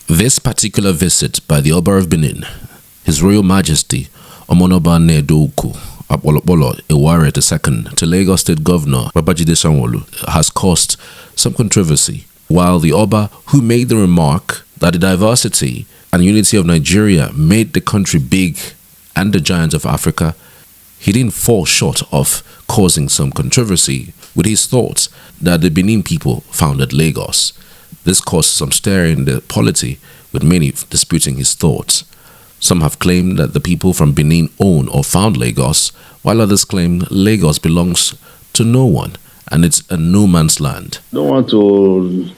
This particular visit by the Oba of Benin, His Royal Majesty Omonoba Nedoku Apolopolo Iware II, to Lagos State Governor Babajide Sanwo-Olu has caused some controversy, while the Oba, who made the remark that the diversity and unity of Nigeria made the country big and the giant of Africa, he didn't fall short of causing some controversy with his thoughts that the Benin people founded Lagos. This caused some stir in the polity, with many disputing his thoughts. Some have claimed that the people from Benin own or found Lagos, while others claim Lagos belongs to no one and it's a no man's land. I don't want to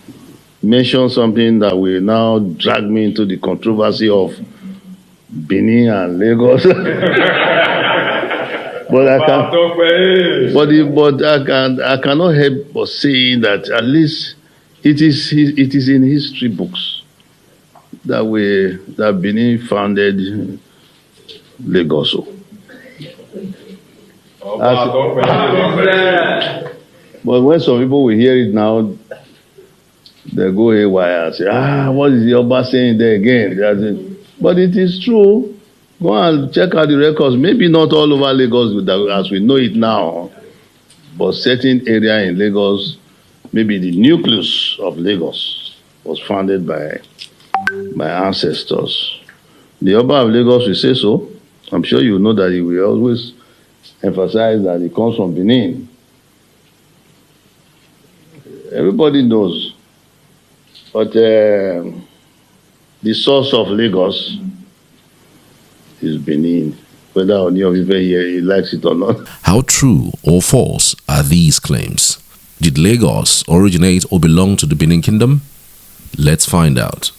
mention something that will now drag me into the controversy of Benin and Lagos. But I cannot help but saying that at least it is in history books that Benin founded Lagos. But when some people will hear it now, they go haywire and say, what is the Oba saying there again? But it is true. Go and check out the records. Maybe not all over Lagos as we know it now, but certain area in Lagos, maybe the nucleus of Lagos was founded by ancestors. The Oba of Lagos will say so. I'm sure you know that he will always emphasize that he comes from Benin. Everybody knows. But the source of Lagos is Benin, whether any of you here he likes it or not. How true or false are these claims? Did Lagos originate or belong to the Benin Kingdom? Let's find out.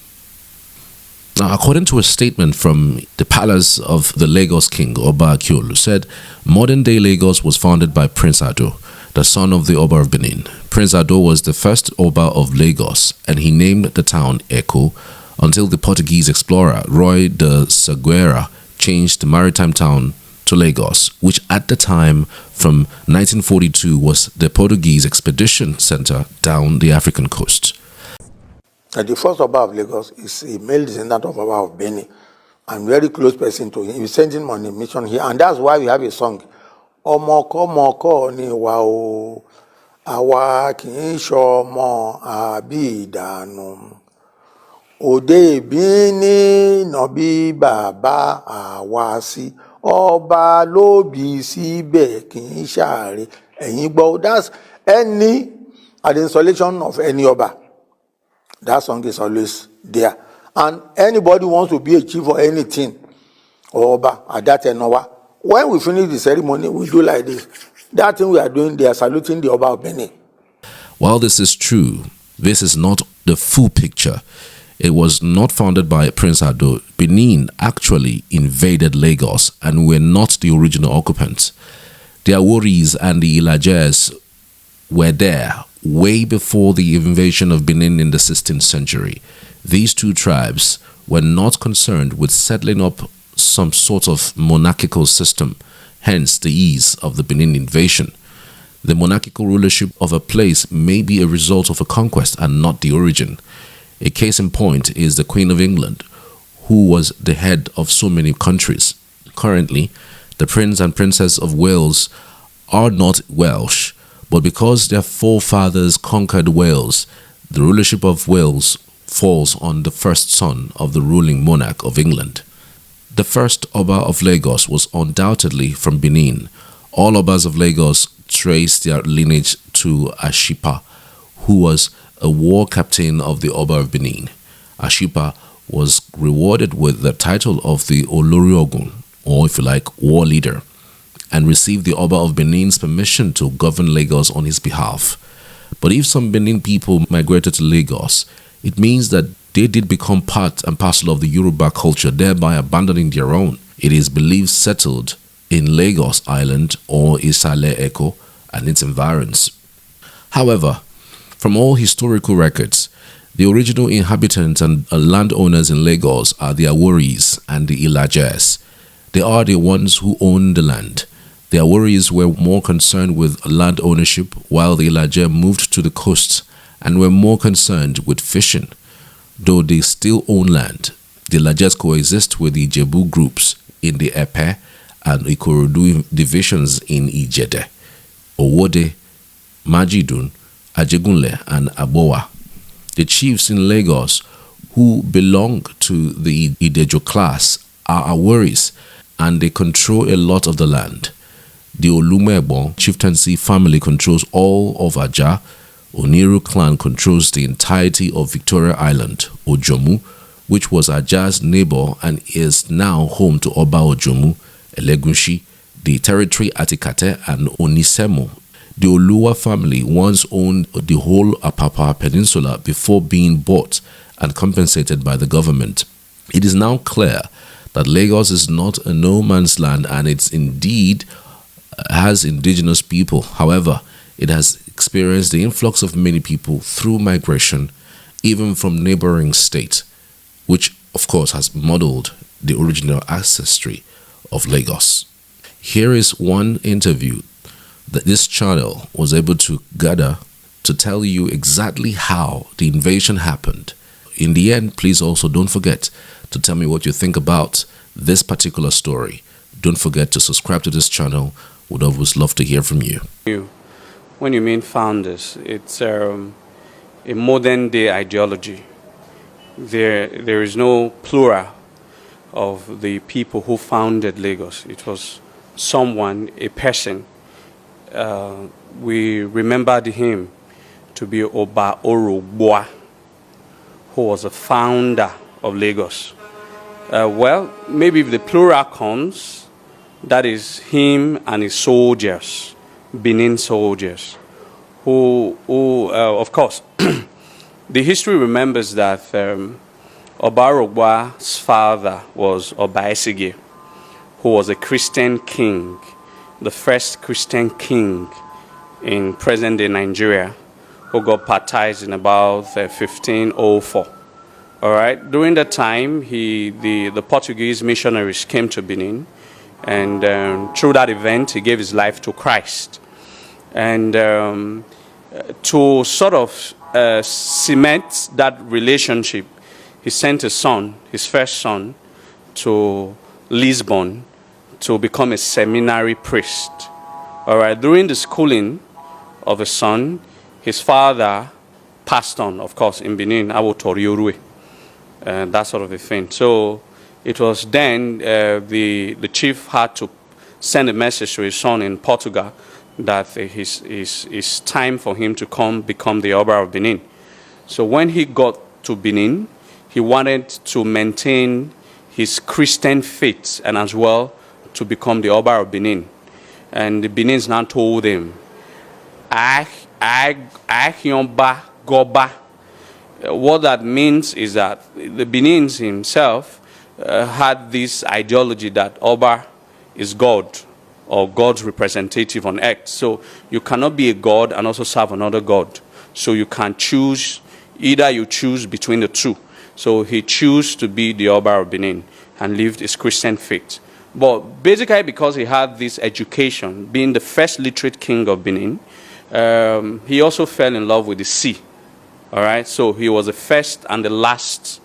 Now, according to a statement from the palace of the Lagos king, Oba Akiolu, said modern-day Lagos was founded by Prince Ado, the son of the Oba of Benin. Prince Ado was the first Oba of Lagos, and he named the town Eko until the Portuguese explorer Ruy de Segueira changed the maritime town to Lagos, which at the time from 1942 was the Portuguese expedition center down the African coast. The first Oba of Lagos is a male descendant of Oba of Benin and very close person to him. He's sending on a mission here, and that's why we have a song. Ọmọkọ mọkọ ni wa o, àwa kì í ṣọmọ àbí ìdànù. Òde ìbíní nàbí bàbá àwa sí, ọba ló bí síbẹ̀ kì í ṣàárẹ̀. Ẹ̀yin gbọ́, that's any, at the installation of any Oba. That song is always there. And anybody wants to be a chief or anything, or Oba, at that Enowa, when we finish the ceremony, we do like this. That thing we are doing, they are saluting the Oba of Benin. While this is true, this is not the full picture. It was not founded by Prince Ado. Benin actually invaded Lagos and were not the original occupants. The Aworis and the Ilajes were there way before the invasion of Benin in the 16th century. These two tribes were not concerned with settling up some sort of monarchical system, hence the ease of the Benin invasion. The monarchical rulership of a place may be a result of a conquest and not the origin. A case in point is the Queen of England, who was the head of so many countries. Currently, the Prince and Princess of Wales are not Welsh, but because their forefathers conquered Wales, the rulership of Wales falls on the first son of the ruling monarch of England. The first Oba of Lagos was undoubtedly from Benin. All Obas of Lagos trace their lineage to Ashipa, who was a war captain of the Oba of Benin. Ashipa was rewarded with the title of the Olori Ogun, or if you like, war leader, and received the Oba of Benin's permission to govern Lagos on his behalf. But if some Benin people migrated to Lagos, it means that they did become part and parcel of the Yoruba culture, thereby abandoning their own. It is believed settled in Lagos Island or Isale Eko and its environs. However, from all historical records, the original inhabitants and landowners in Lagos are the Aworis and the Ilajes. They are the ones who own the land. The Aworis were more concerned with land ownership, while the Ilaje moved to the coast and were more concerned with fishing. Though they still own land, the Lajes coexist with the Ijebu groups in the Epe and Ikorodu divisions in Ijede, Owode, Majidun, Ajegunle, and Abowa. The chiefs in Lagos who belong to the Idejo class are Awaris, and they control a lot of the land. The Olumebo chieftaincy family controls all of Aja. Oniru clan controls the entirety of Victoria Island, Ojomu, which was Aja's neighbor and is now home to Oba Ojomu, Elegunshi, the territory Atikate, and Onisemo. The Oluwa family once owned the whole Apapa Peninsula before being bought and compensated by the government. It is now clear that Lagos is not a no man's land, and it's indeed has indigenous people. However, it has experienced the influx of many people through migration, even from neighboring states, which of course has modeled the original ancestry of Lagos. Here is one interview that this channel was able to gather to tell you exactly how the invasion happened. In the end, please also don't forget to tell me what you think about this particular story. Don't forget to subscribe to this channel. Would always love to hear from you. When you mean founders, it's a modern day ideology. There is no plural of the people who founded Lagos. It was someone, a person. We remembered him to be Oba Orogboa, who was a founder of Lagos. Well, maybe if the plural comes, that is him and his soldiers, Benin soldiers, who of course, the history remembers that Oba Orogboa's father was Oba Esige, who was a Christian king, the first Christian king in present-day Nigeria, who got baptized in about 1504. All right. During that time, the Portuguese missionaries came to Benin, and through that event, he gave his life to Christ. And to sort of cement that relationship, he sent his son, his first son, to Lisbon to become a seminary priest. All right. During the schooling of his son, his father passed on, of course, in Benin, Awotoriorue, that sort of a thing. So it was then the chief had to send a message to his son in Portugal that it's time for him to become the Oba of Benin. So when he got to Benin, he wanted to maintain his Christian faith and as well to become the Oba of Benin. And the Benins now told him, Goba. What that means is that the Benins himself had this ideology that Oba is God, or God's representative on earth. So you cannot be a God and also serve another God. So you can choose, either you choose between the two. So he chose to be the Oba of Benin and lived his Christian faith. But basically because he had this education, being the first literate king of Benin, he also fell in love with the sea. All right, so he was the first and the last,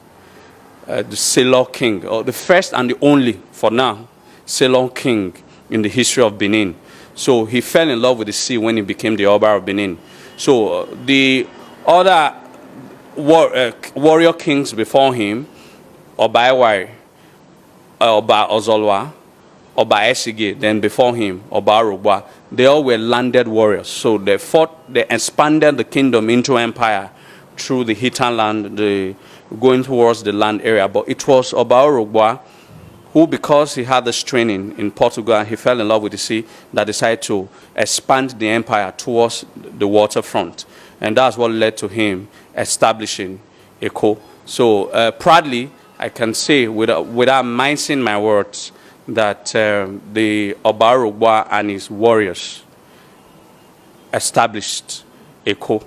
the Sailor king, or the first and the only, for now, Sailor king in the history of Benin. So he fell in love with the sea when he became the Oba of Benin. So the other warrior kings before him, Oba Ewai, Oba Ozolwa, Oba Esige, then before him, Oba Orogboa, they all were landed warriors. So they expanded the kingdom into empire through the Hitan land, going towards the land area. But it was Oba Orogboa who, because he had this training in Portugal, he fell in love with the sea, that decided to expand the empire towards the waterfront. And that's what led to him establishing Eko. So proudly, I can say, without mincing my words, that the Oba Orogboa and his warriors established Eko.